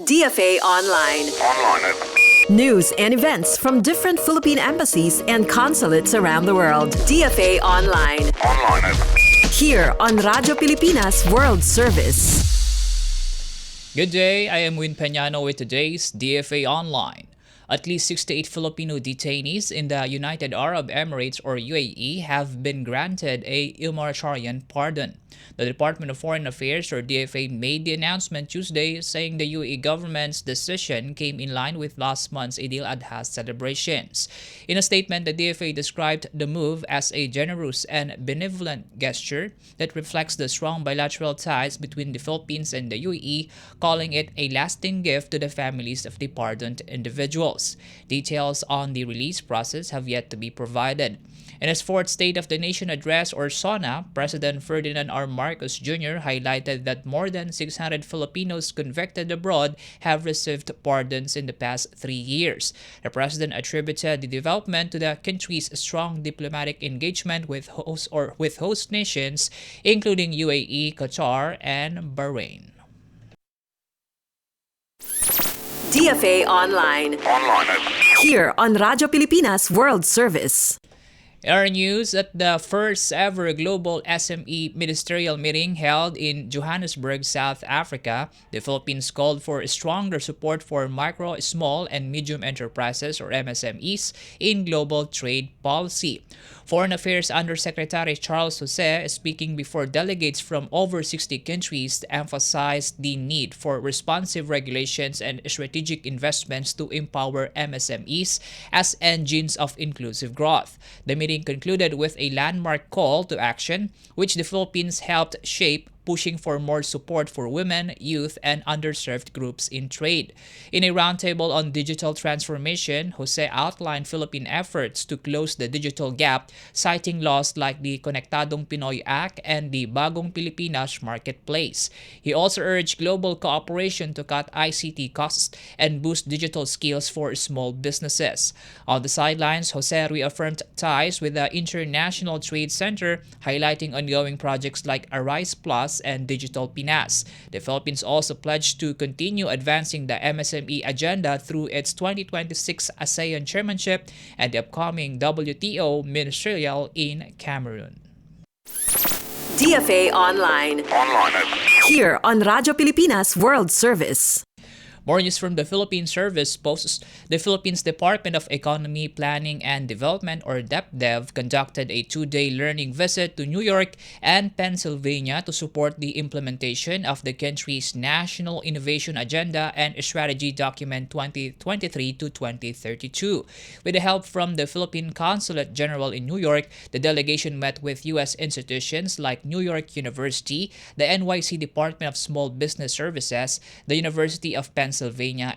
DFA Online. News and events from different Philippine embassies and consulates around the world. DFA Online. Here on Radyo Pilipinas World Service. Good day, I am Win Peñano with today's DFA Online. At least 68 Filipino detainees in the United Arab Emirates or UAE have been granted a humanitarian pardon. The Department of Foreign Affairs or DFA made the announcement Tuesday, saying the UAE government's decision came in line with last month's Eid al-Adha celebrations. In a statement, the DFA described the move as a generous and benevolent gesture that reflects the strong bilateral ties between the Philippines and the UAE, calling it a lasting gift to the families of the pardoned individuals. Details on the release process have yet to be provided. In his fourth State of the Nation address or SONA, President Ferdinand R. Marcos Jr. highlighted that more than 600 Filipinos convicted abroad have received pardons in the past 3 years. The president attributed the development to the country's strong diplomatic engagement with host nations, including UAE, Qatar, and Bahrain. DFA Online. Here on Radyo Pilipinas World Service. Our news at the first ever global SME ministerial meeting held in Johannesburg, South Africa, the Philippines called for stronger support for micro, small, and medium enterprises or MSMEs in global trade policy. Foreign Affairs Undersecretary Charles Jose, speaking before delegates from over 60 countries, emphasized the need for responsive regulations and strategic investments to empower MSMEs as engines of inclusive growth. The meeting concluded with a landmark call to action, which the Philippines helped shape, pushing for more support for women, youth, and underserved groups in trade. In a roundtable on digital transformation, Jose outlined Philippine efforts to close the digital gap, citing laws like the Konektadong Pinoy Act and the Bagong Pilipinas Marketplace. He also urged global cooperation to cut ICT costs and boost digital skills for small businesses. On the sidelines, Jose reaffirmed ties with the International Trade Center, highlighting ongoing projects like Arise Plus and Digital Pinas. The Philippines also pledged to continue advancing the MSME agenda through its 2026 ASEAN chairmanship and the upcoming WTO ministerial in Cameroon. DFA Online. Here on Radyo Pilipinas World Service. More news from the Philippine Service posts. The Philippines Department of Economy, Planning and Development or DepDev conducted a 2-day learning visit to New York and Pennsylvania to support the implementation of the country's National Innovation Agenda and Strategy Document 2023 to 2032. With the help from the Philippine Consulate General in New York, the delegation met with U.S. institutions like New York University, the NYC Department of Small Business Services, the University of Pennsylvania,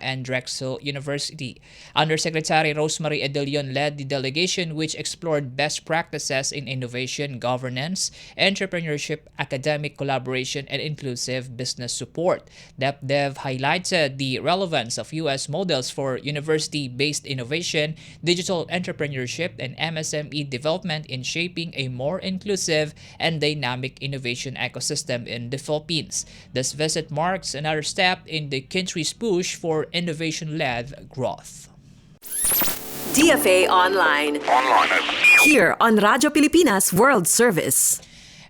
and Drexel University. Undersecretary Rosemary Edelion led the delegation, which explored best practices in innovation, governance, entrepreneurship, academic collaboration, and inclusive business support. DepDev highlighted the relevance of U.S. models for university-based innovation, digital entrepreneurship, and MSME development in shaping a more inclusive and dynamic innovation ecosystem in the Philippines. This visit marks another step in the country's push for innovation-led growth. DFA Online. Here on Radyo Pilipinas World Service.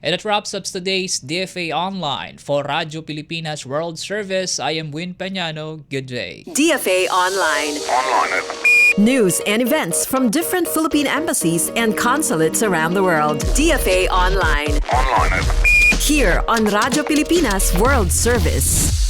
And that wraps up today's DFA Online. For Radyo Pilipinas World Service, I am Win Peñano. Good day. DFA Online. News and events from different Philippine embassies and consulates around the world. DFA Online. Here on Radyo Pilipinas World Service.